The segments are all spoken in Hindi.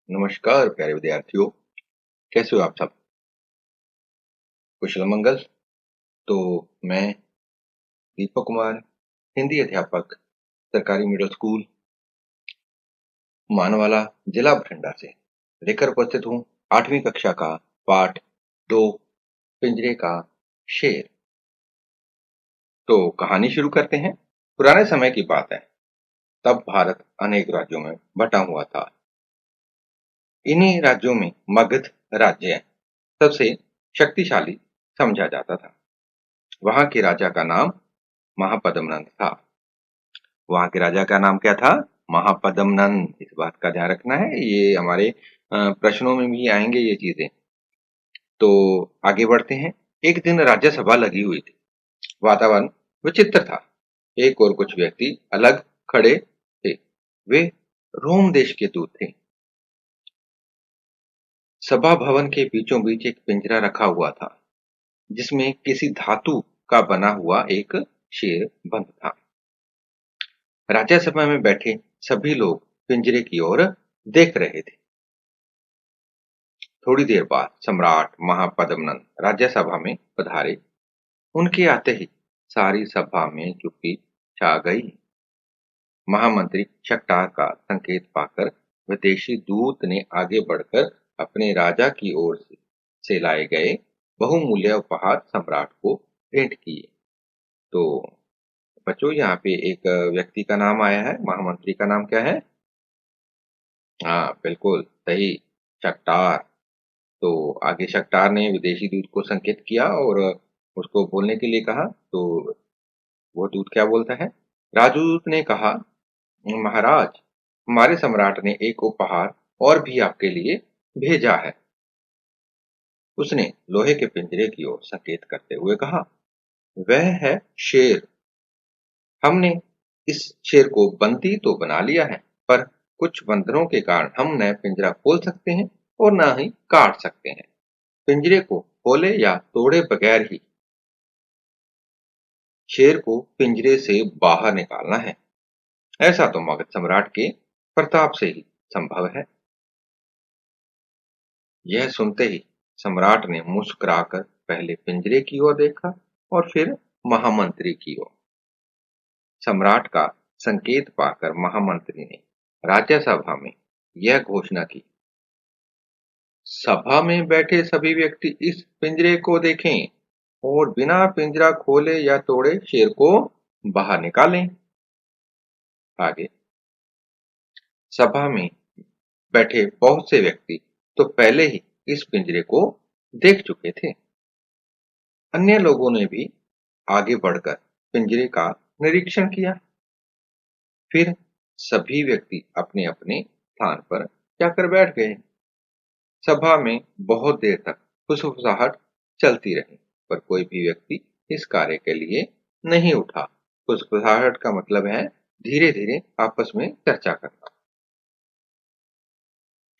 नमस्कार प्यारे विद्यार्थियों, कैसे हो आप सब? कुशल मंगल। तो मैं दीपक कुमार, हिंदी अध्यापक, सरकारी मिडिल स्कूल मानवाला, जिला बठिंडा से लेकर उपस्थित हूँ 8वीं कक्षा का पाठ 2 पिंजरे का शेर। तो कहानी शुरू करते हैं। पुराने समय की बात है, तब भारत अनेक राज्यों में बटा हुआ था। इन्हीं राज्यों में मगध राज्य सबसे शक्तिशाली समझा जाता था। वहां के राजा का नाम महापद्मनंद था। वहां के राजा का नाम क्या था? महापद्मनंद। इस बात का ध्यान रखना है, ये हमारे प्रश्नों में भी आएंगे ये चीजें। तो आगे बढ़ते हैं। एक दिन राज्यसभा लगी हुई थी। वातावरण विचित्र था। एक और कुछ व्यक्ति अलग खड़े थे। वे रोम देश के दूत थे। सभा भवन के बीचों बीच एक पिंजरा रखा हुआ था, जिसमें किसी धातु का बना हुआ एक शेर बंद था। राज्यसभा में बैठे सभी लोग पिंजरे की ओर देख रहे थे। थोड़ी देर बाद सम्राट महापद्मनंद राज्यसभा में पधारे। उनके आते ही सारी सभा में चुप्पी छा गई। महामंत्री शक्तार का संकेत पाकर विदेशी दूत ने आगे बढ़कर अपने राजा की ओर से लाए गए बहुमूल्य उपहार सम्राट को भेंट किए। तो बच्चों, यहाँ पे एक व्यक्ति का नाम आया है। महामंत्री का नाम क्या है? हाँ, बिल्कुल सही, शक्तार। तो आगे शक्तार ने विदेशी दूत को संकेत किया और उसको बोलने के लिए कहा। तो वो दूत क्या बोलता है? राजदूत ने कहा, महाराज, हमारे सम्राट ने एक उपहार और भी आपके लिए भेजा है। उसने लोहे के पिंजरे की ओर संकेत करते हुए कहा, वह है शेर। हमने इस शेर को बंदी तो बना लिया है, पर कुछ बंधनों के कारण हम न पिंजरा खोल सकते हैं और न ही काट सकते हैं। पिंजरे को खोले या तोड़े बगैर ही शेर को पिंजरे से बाहर निकालना है। ऐसा तो मगध सम्राट के प्रताप से ही संभव है। यह सुनते ही सम्राट ने मुस्कुराकर पहले पिंजरे की ओर देखा और फिर महामंत्री की ओर। सम्राट का संकेत पाकर महामंत्री ने राज्यसभा में यह घोषणा की, सभा में बैठे सभी व्यक्ति इस पिंजरे को देखें और बिना पिंजरा खोले या तोड़े शेर को बाहर निकालें। आगे सभा में बैठे बहुत से व्यक्ति तो पहले ही इस पिंजरे को देख चुके थे। अन्य लोगों ने भी आगे बढ़कर पिंजरे का निरीक्षण किया। फिर सभी व्यक्ति अपने अपने स्थान पर जाकर बैठ गए। सभा में बहुत देर तक फुसफुसाहट चलती रही, पर कोई भी व्यक्ति इस कार्य के लिए नहीं उठा। फुसफुसाहट का मतलब है धीरे धीरे आपस में चर्चा करना।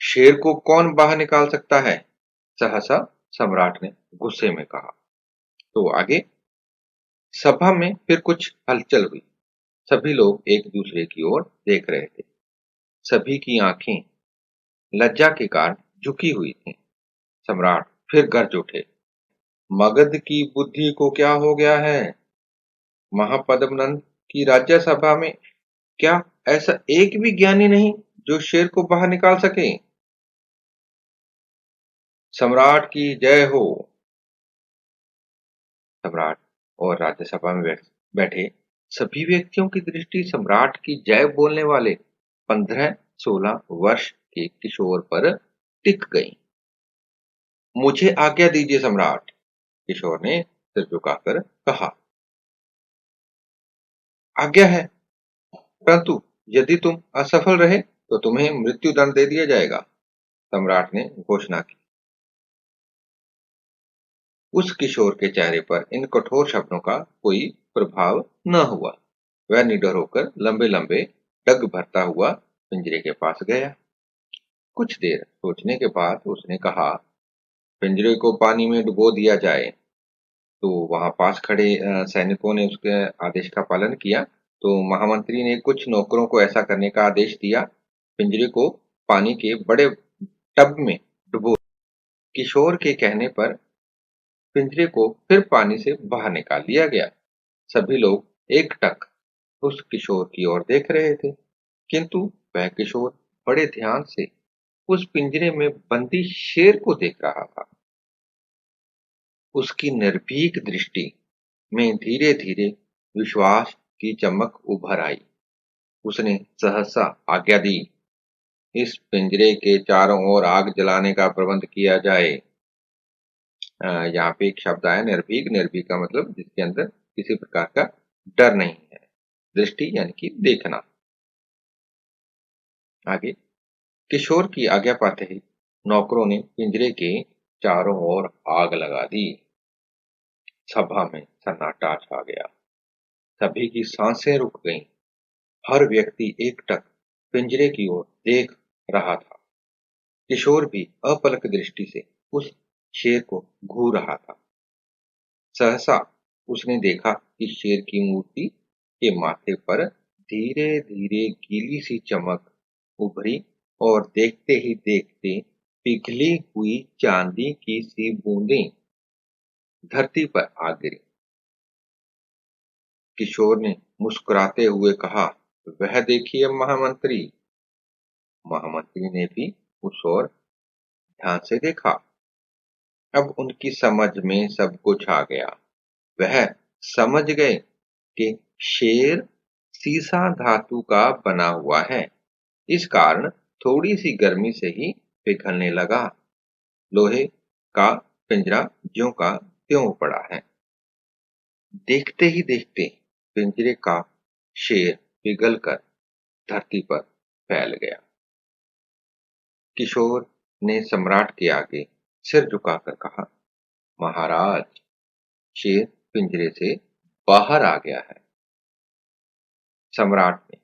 शेर को कौन बाहर निकाल सकता है? सहसा सम्राट ने गुस्से में कहा। तो आगे सभा में फिर कुछ हलचल हुई। सभी लोग एक दूसरे की ओर देख रहे थे। सभी की आंखें लज्जा के कारण झुकी हुई थीं। सम्राट फिर गरज उठे, मगध की बुद्धि को क्या हो गया है? महापद्मनंद की राज्यसभा में क्या ऐसा एक भी ज्ञानी नहीं जो शेर को बाहर निकाल सके? सम्राट की जय हो। सम्राट और राज्यसभा में बैठे सभी व्यक्तियों की दृष्टि सम्राट की जय बोलने वाले 15-16 वर्ष के किशोर पर टिक गई। मुझे आज्ञा दीजिए सम्राट, किशोर ने सिर झुकाकर कहा। आज्ञा है, परंतु यदि तुम असफल रहे तो तुम्हें मृत्यु दंड दे दिया जाएगा, सम्राट ने घोषणा की। उस किशोर के चेहरे पर इन कठोर शब्दों का कोई प्रभाव न हुआ। वह निडर होकर लंबे लंबे डग भरता हुआ पिंजरे के पास गया। कुछ देर सोचने के बाद उसने कहा, पिंजरे को पानी में डुबो दिया जाए। तो वहां पास खड़े सैनिकों ने उसके आदेश का पालन किया। तो महामंत्री ने कुछ नौकरों को ऐसा करने का आदेश दिया। पिंजरे को पानी के बड़े टब में डुबो। किशोर के कहने पर पिंजरे को फिर पानी से बाहर निकाल लिया गया। सभी लोग एकटक उस किशोर की ओर देख रहे थे, किंतु वह किशोर बड़े ध्यान से उस पिंजरे में बंदी शेर को देख रहा था। उसकी निर्भीक दृष्टि में धीरे-धीरे विश्वास की चमक उभर आई। उसने सहसा आज्ञा दी, इस पिंजरे के चारों ओर आग जलाने का प्रबंध किया जाए। यहाँ पे एक शब्द आया निर्भीक। निर्भीक का मतलब जिसके अंदर किसी प्रकार का डर नहीं है। दृष्टि यानी कि देखना। आगे, किशोर की आज्ञा पाते ही नौकरों ने पिंजरे के चारों ओर आग लगा दी। सभा में सन्नाटा छा गया। सभी की सांसें रुक गईं। हर व्यक्ति एकटक पिंजरे की ओर देख रहा था। किशोर भी अपलक दृष्टि से उस शेर को घूर रहा था। सहसा उसने देखा कि शेर की मूर्ति के माथे पर धीरे-धीरे गीली सी चमक उभरी और देखते ही देखते पिघली हुई चांदी की सी बूंदें धरती पर आ गिरी। किशोर ने मुस्कुराते हुए कहा, वह देखिए महामंत्री। महामंत्री ने भी उस ओर ध्यान से देखा। अब उनकी समझ में सब कुछ आ गया। वह समझ गए कि शेर सीसा धातु का बना हुआ है। इस कारण थोड़ी सी गर्मी से ही पिघलने लगा। लोहे का पिंजरा ज्यों का त्यों पड़ा है। देखते ही देखते पिंजरे का शेर पिघलकर धरती पर फैल गया। किशोर ने सम्राट के आगे सिर झुकाकर कहा, महाराज, शेर पिंजरे से बाहर आ गया है। सम्राट ने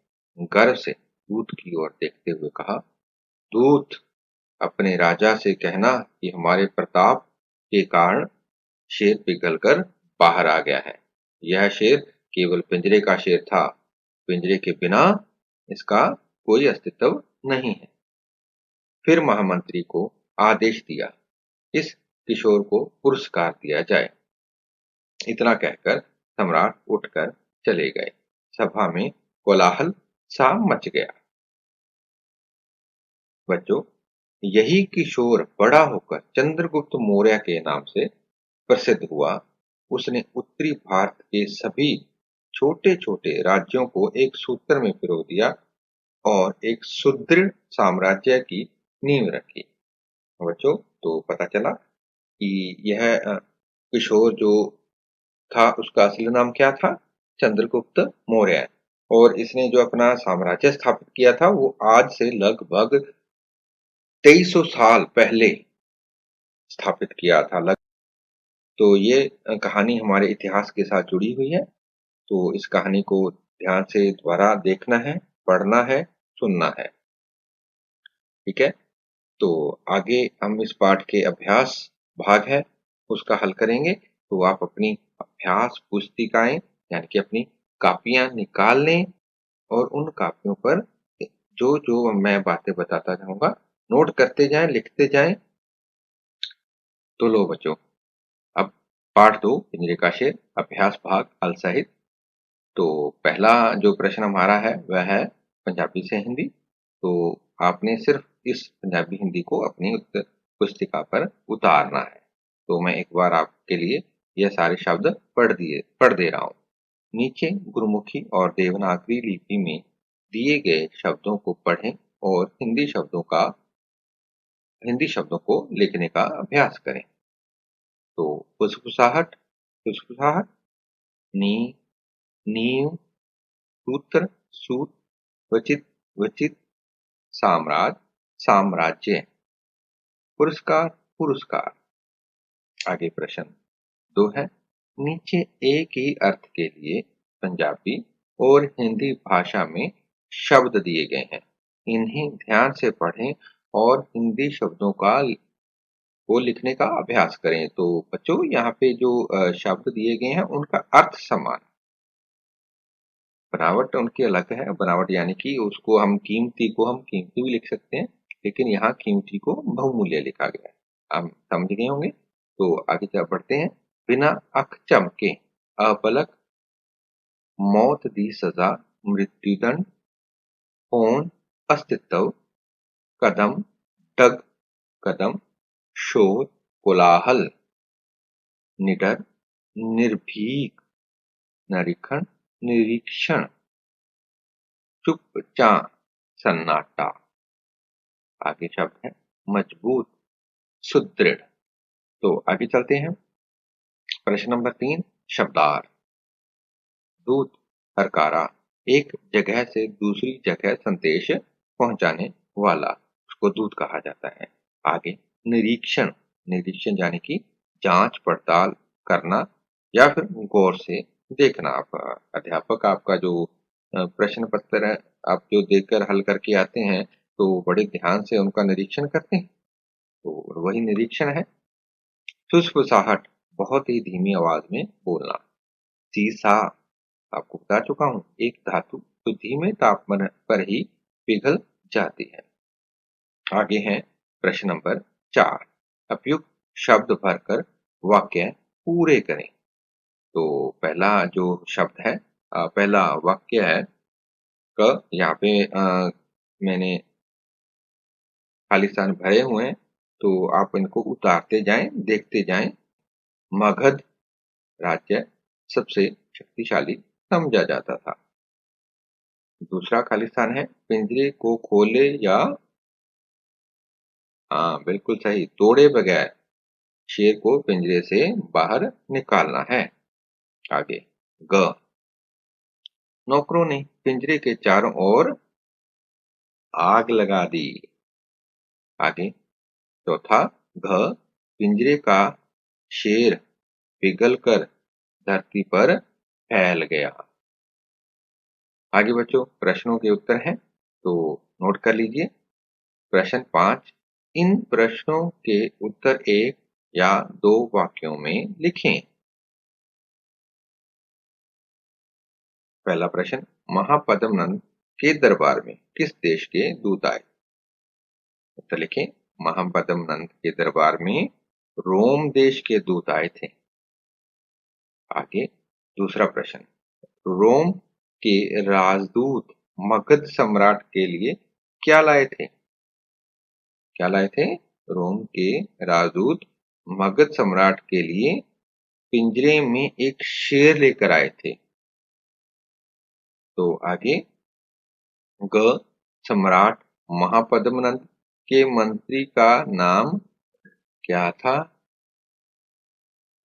गर्व से दूत की ओर देखते हुए कहा, दूत, अपने राजा से कहना कि हमारे प्रताप के कारण शेर पिघलकर बाहर आ गया है। यह शेर केवल पिंजरे का शेर था। पिंजरे के बिना इसका कोई अस्तित्व नहीं है। फिर महामंत्री को आदेश दिया, इस किशोर को पुरस्कार दिया जाए। इतना कहकर सम्राट उठकर चले गए। सभा में कोलाहल सा मच गया। बच्चों, यही किशोर बड़ा होकर चंद्रगुप्त मौर्य के नाम से प्रसिद्ध हुआ। उसने उत्तरी भारत के सभी छोटे-छोटे राज्यों को एक सूत्र में पिरो दिया और एक सुदृढ़ साम्राज्य की नींव रखी। बच्चों, तो पता चला कि यह किशोर जो था उसका असली नाम क्या था? चंद्रगुप्त मौर्य। और इसने जो अपना साम्राज्य स्थापित किया था वो आज से लगभग 2300 साल पहले स्थापित किया था। तो ये कहानी हमारे इतिहास के साथ जुड़ी हुई है। तो इस कहानी को ध्यान से दोबारा देखना है, पढ़ना है, सुनना है। ठीक है? तो आगे हम इस पाठ के अभ्यास भाग है उसका हल करेंगे। तो आप अपनी अभ्यास पुस्तिकाएं यानी कि अपनी कापियां निकाल लें और उन कापियों पर जो जो मैं बातें बताता जाऊंगा नोट करते जाएं, लिखते जाएं। तो लो बच्चों, अब पाठ 2 पिंजरे का शेर अभ्यास भाग हल सहित। तो पहला जो प्रश्न हमारा है वह है पंजाबी से हिंदी। तो आपने सिर्फ इस पंजाबी हिंदी को अपनी पुस्तिका पर उतारना है। तो मैं एक बार आपके लिए यह सारे शब्द पढ़ दे रहा हूँ। नीचे गुरुमुखी और देवनागरी लिपि में दिए गए शब्दों को पढ़ें और हिंदी शब्दों को लिखने का अभ्यास करें। तो फुसफुसाहट, फुसफुसाहट, नी, नींव, सूत्र, सूत, वचित, वचित, साम्राज्य, साम्राज्य, पुरस्कार, पुरस्कार। आगे प्रश्न 2 है। नीचे एक ही अर्थ के लिए पंजाबी और हिंदी भाषा में शब्द दिए गए हैं। इन्हें ध्यान से पढ़ें और हिंदी शब्दों को लिखने का अभ्यास करें। तो बच्चों, यहाँ पे जो शब्द दिए गए हैं उनका अर्थ समान, बनावट उनकी अलग है। बनावट यानी कि उसको हम कीमती भी लिख सकते हैं, लेकिन यहाँ कीमती को बहुमूल्य लिखा गया है। आप समझ गए होंगे। तो आगे चल बढ़ते हैं। बिना अख चमके अपलक मौत दी सजा मृत्युदंड होन अस्तित्व कदम डग कदम शोर कोलाहल निडर निर्भीक निरीक्षण निरीक्षण चुपचां सन्नाटा। आगे शब्द है मजबूत सुदृढ़। तो आगे चलते हैं। प्रश्न नंबर 3 शब्दार्थ। दूत हरकारा एक जगह से दूसरी जगह संदेश पहुंचाने वाला, उसको दूत कहा जाता है। आगे निरीक्षण निरीक्षण यानी कि जांच पड़ताल करना या फिर गौर से देखना। आप अध्यापक आपका जो प्रश्न पत्र है आप जो देखकर हल करके आते हैं तो बड़े ध्यान से उनका निरीक्षण करते हैं, तो वही निरीक्षण है। फुसफुसाहट बहुत ही धीमी आवाज में बोलना। सीसा आपको बता चुका हूं, एक धातु तो धीमे तापमान पर ही पिघल जाती है। आगे है प्रश्न नंबर 4 उपयुक्त शब्द भरकर वाक्य पूरे करें। तो पहला जो शब्द है पहला वाक्य है क। यहाँ पे मैंने खाली स्थान भरे हुए हैं, तो आप इनको उतारते जाएं, देखते जाएं। मगध राज्य सबसे शक्तिशाली समझा जाता था। दूसरा खाली स्थान है पिंजरे को खोले या हाँ बिल्कुल सही, तोड़े बगैर शेर को पिंजरे से बाहर निकालना है। आगे ग नौकरों ने पिंजरे के चारों ओर आग लगा दी। आगे चौथा घ पिंजरे का शेर पिघलकर धरती पर फैल गया। आगे बच्चों प्रश्नों के उत्तर हैं, तो नोट कर लीजिए। प्रश्न 5 इन प्रश्नों के उत्तर एक या दो वाक्यों में लिखें। पहला प्रश्न महापद्म नंद के दरबार में किस देश के दूत आए। उत्तर लिखें महापद्म नंद के दरबार में रोम देश के दूत आए थे। आगे दूसरा प्रश्न रोम के राजदूत मगध सम्राट के लिए क्या लाए थे। क्या लाए थे। रोम के राजदूत मगध सम्राट के लिए पिंजरे में एक शेर लेकर आए थे। तो आगे ग सम्राट महापद्मनंद के मंत्री का नाम क्या था।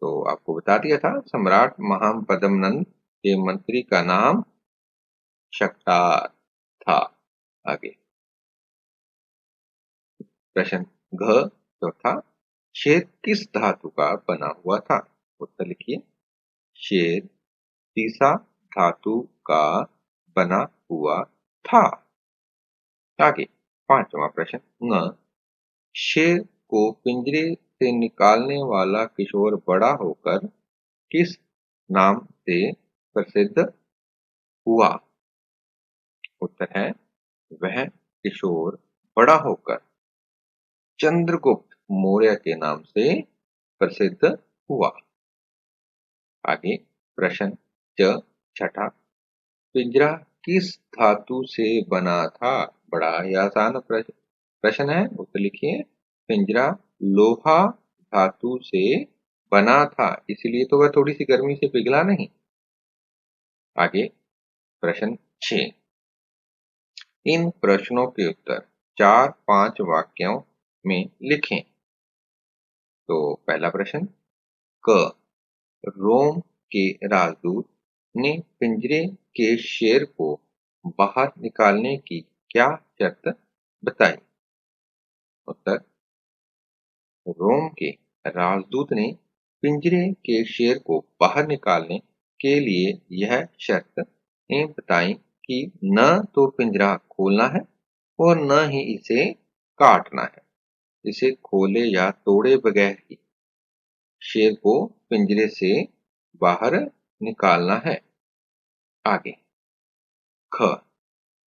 तो आपको बता दिया था सम्राट महापद्मनंद के मंत्री का नाम शक्तार था। आगे प्रश्न घ चौथा शेर किस धातु का बना हुआ था। उत्तर लिखिए शेर सीसा धातु का बना हुआ था। आगे पांचवा प्रश्न न शेर को पिंजरे से निकालने वाला किशोर बड़ा होकर किस नाम से प्रसिद्ध हुआ। उत्तर है वह किशोर बड़ा होकर चंद्रगुप्त मौर्य के नाम से प्रसिद्ध हुआ। आगे प्रश्न च छठा पिंजरा किस धातु से बना था। बड़ा ही आसान प्रश्न है। उत्तर लिखिए पिंजरा लोहा धातु से बना था, इसलिए तो वह थोड़ी सी गर्मी से पिघला नहीं। आगे प्रश्न 6 इन प्रश्नों के उत्तर 4-5 वाक्यों में लिखें। तो पहला प्रश्न क रोम के राजदूत ने पिंजरे के शेर को बाहर निकालने की क्या शर्त बताई। उत्तर रोम के राजदूत ने पिंजरे के शेर को बाहर निकालने के लिए यह शर्त बताई कि न तो पिंजरा खोलना है और न ही इसे काटना है। इसे खोले या तोड़े बगैर ही शेर को पिंजरे से बाहर निकालना है। आगे ख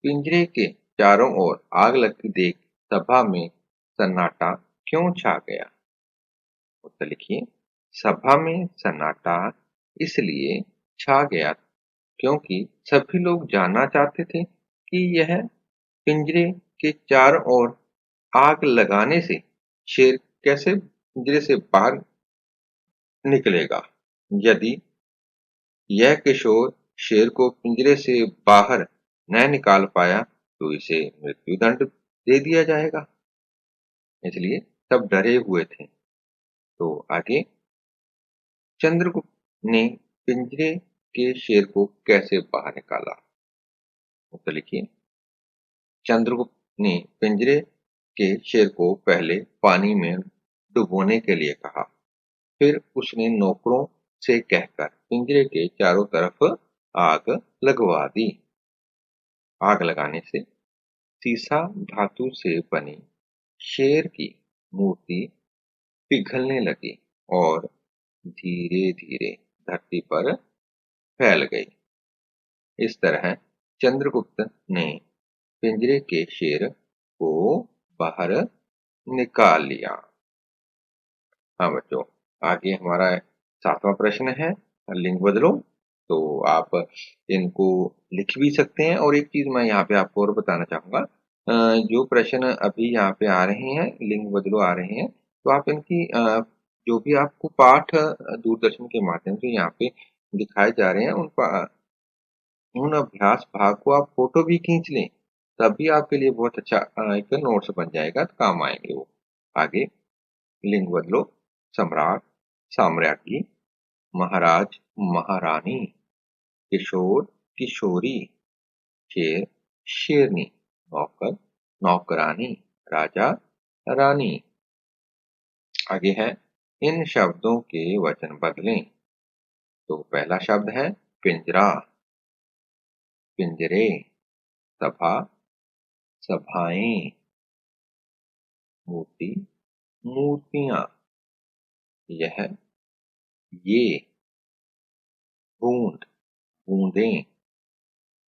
पिंजरे के चारों ओर आग लगती देख सभा में सन्नाटा क्यों छा गया? उत्तर लिखिए। सभा में सन्नाटा इसलिए छा गया क्योंकि सभी लोग जानना चाहते थे कि यह पिंजरे के चारों ओर आग लगाने से शेर कैसे पिंजरे से बाहर निकलेगा। यदि यह किशोर शेर को पिंजरे से बाहर न निकाल पाया तो इसे मृत्युदंड दे दिया जाएगा। इसलिए सब डरे हुए थे। तो आगे, चंद्रगुप्त ने पिंजरे के शेर को कैसे बाहर निकाला? उत्तर लिखिए। चंद्रगुप्त ने पिंजरे के शेर को पहले पानी में डुबोने के लिए कहा। फिर उसने नौकरों से कहकर पिंजरे के चारों तरफ आग लगवा दी। आग लगाने से सीसा धातु से बनी शेर की मूर्ति पिघलने लगी और धीरे धीरे धरती पर फैल गई। इस तरह चंद्रगुप्त ने पिंजरे के शेर को बाहर निकाल लिया। हाँ बच्चों, आगे हमारा 7वां प्रश्न है, लिंग बदलो। तो आप इनको लिख भी सकते हैं। और एक चीज मैं यहाँ पे आपको और बताना चाहूंगा, जो प्रश्न अभी यहाँ पे आ रहे हैं, लिंग बदलो आ रहे हैं, तो आप इनकी जो भी आपको पाठ दूरदर्शन के माध्यम से यहाँ पे दिखाए जा रहे हैं, उन अभ्यास भाग को आप फोटो भी खींच लें, तभी आपके लिए बहुत अच्छा एक नोट्स बन जाएगा, तो काम आएंगे वो। आगे, लिंग बदलो। सम्राट, साम्राज्ञी, महाराज, महारानी, किशोर, किशोरी, शेर, शेरनी, नौकर, नौकरानी, राजा, रानी। आगे है, इन शब्दों के वचन बदलें। तो पहला शब्द है पिंजरा, पिंजरे, सभा, सभाएं, मूर्ति, मूर्तियां, यह, ये, बूंद, बूंदें,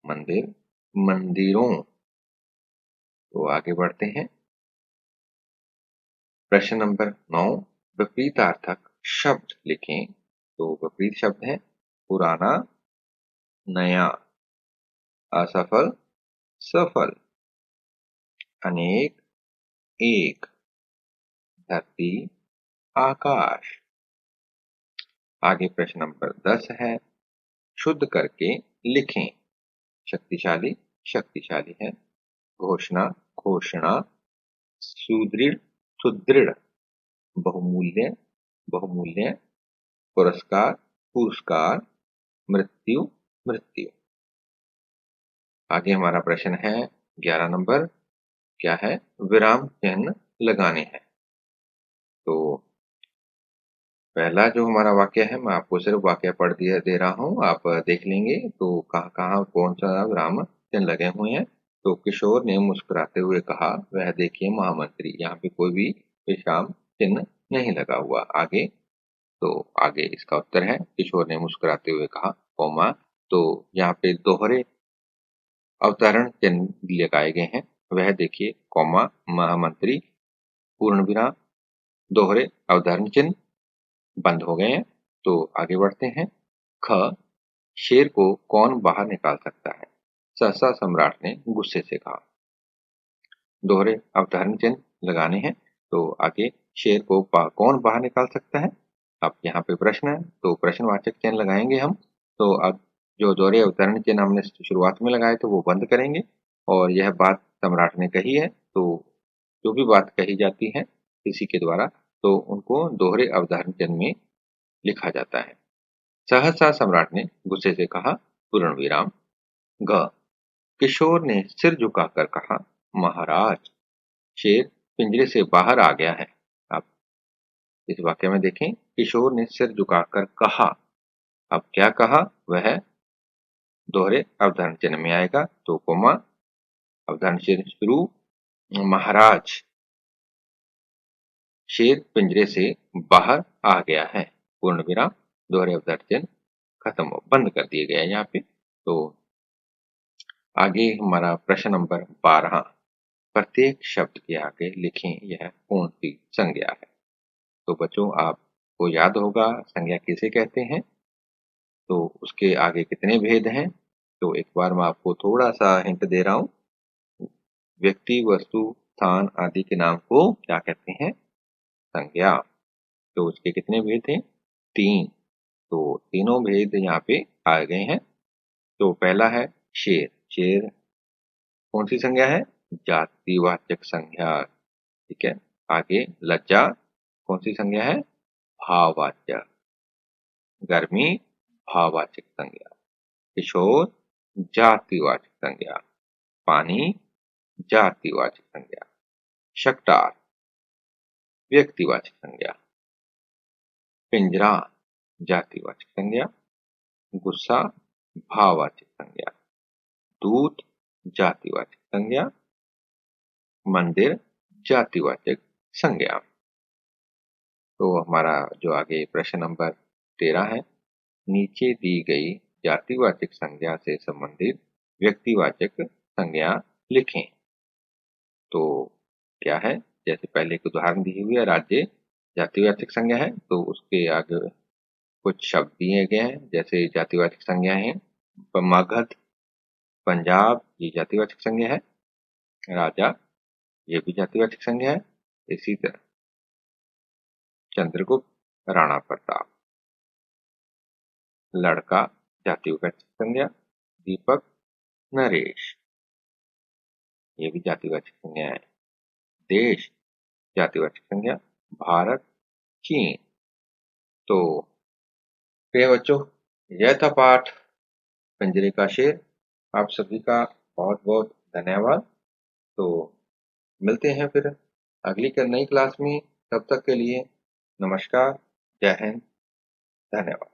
मंदिर, मंदिरों। तो आगे बढ़ते हैं। प्रश्न नंबर 9, विपरीतार्थक शब्द लिखें। तो विपरीत शब्द है पुराना, नया, असफल, सफल, अनेक, एक, धरती, आकाश। आगे प्रश्न नंबर 10 है, शुद्ध करके लिखें। शक्तिशाली, शक्तिशाली है। घोषणा, घोषणा, सुदृढ़, सुदृढ़, बहुमूल्य, बहुमूल्य, पुरस्कार, पुरस्कार, मृत्यु, मृत्यु। आगे हमारा प्रश्न है 11 नंबर, क्या है? विराम चिन्ह लगाने हैं। तो पहला जो हमारा वाक्य है, मैं आपको सिर्फ वाक्य पढ़ दे रहा हूँ, आप देख लेंगे तो कहाँ कहाँ कौन सा विराम चिन्ह लगे हुए हैं। तो किशोर ने मुस्कुराते हुए कहा, वह देखिए महामंत्री। यहाँ पे कोई भी विराम चिन्ह नहीं लगा हुआ। आगे, तो आगे इसका उत्तर है, किशोर ने मुस्कुराते हुए कहा, कौमा। तो यहाँ पे दोहरे अवतरण चिन्ह लगाए गए हैं। वह देखिए, कौमा, महामंत्री, पूर्ण विराम, दोहरे अवतरण चिन्ह बंद हो गए हैं। तो आगे बढ़ते हैं। ख, शेर को कौन बाहर निकाल सकता है? सहसा सम्राट ने गुस्से से कहा। दोहरे अवतरण चिन्ह लगाने हैं। तो आगे, शेर को कौन बाहर निकाल सकता है? अब यहाँ पे प्रश्न है, तो प्रश्नवाचक चिन्ह लगाएंगे हम। तो अब जो दोहरे अवतरण चिन्ह हमने शुरुआत में लगाए थे वो बंद करेंगे। और यह बात सम्राट ने कही है, तो जो भी बात कही जाती है किसी के द्वारा, तो उनको दोहरे अवतरण चिन्ह में लिखा जाता है। सहसा सम्राट ने गुस्से से कहा, पूर्ण विराम। ग, किशोर ने सिर झुकाकर कहा, महाराज, शेर पिंजरे से बाहर आ गया है। अब इस वाक्य में देखें, किशोर ने सिर झुकाकर कहा। अब क्या कहा? वह दोहरे अवतरण चिन्ह में आएगा। तो कोमा, अवतरण चिन्ह शुरू, महाराज, शेर पिंजरे से बाहर आ गया है, पूर्ण विराम, दोहरे अवतरण चिन्ह खत्म, बंद कर दिए गए यहाँ पे। तो आगे हमारा प्रश्न नंबर 12, प्रत्येक शब्द के आगे लिखें यह कौन सी संज्ञा है। तो बच्चों, आपको याद होगा संज्ञा किसे कहते हैं, तो उसके आगे कितने भेद हैं। तो एक बार मैं आपको थोड़ा सा हिंट दे रहा हूँ। व्यक्ति, वस्तु, स्थान आदि के नाम को क्या कहते हैं? संज्ञा। तो उसके कितने भेद हैं? 3। तो तीनों भेद यहाँ पे आ गए हैं। तो पहला है शेर। शेर कौन सी संज्ञा है? जातिवाचक संज्ञा। ठीक है। आगे लज्जा कौन सी संज्ञा है? भाववाचक। गर्मी भाववाचक संज्ञा। किशोर जातिवाचक संज्ञा। पानी जातिवाचक संज्ञा। शक्टार व्यक्तिवाचक संज्ञा। पिंजरा जातिवाचक संज्ञा। गुस्सा भाववाचक संज्ञा। दूत जातिवाचक संज्ञा। मंदिर जातिवाचक संज्ञा। तो हमारा जो आगे प्रश्न नंबर 13 है, नीचे दी गई जातिवाचक संज्ञा से संबंधित व्यक्तिवाचक संज्ञा लिखें। तो क्या है? जैसे पहले एक उदाहरण दी हुई है, राज्य जातिवाचक संज्ञा है, तो उसके आगे कुछ शब्द दिए गए हैं। जैसे जातिवाचक संज्ञा है मगध, पंजाब ये जातिवाचक संज्ञा है। राजा ये भी जातिवाचक संज्ञा है। इसी तरह चंद्रगुप्त, राणा प्रताप। लड़का जातिवाचक संज्ञा। दीपक, नरेश ये भी जातिवाचक संज्ञा है। देश जातिवाचक संज्ञा। भारत, चीन। तो प्रिय बच्चों, यह था पाठ पिंजरे का शेर। आप सभी का बहुत बहुत धन्यवाद। तो मिलते हैं फिर अगली नई क्लास में। तब तक के लिए नमस्कार, जय हिंद, धन्यवाद।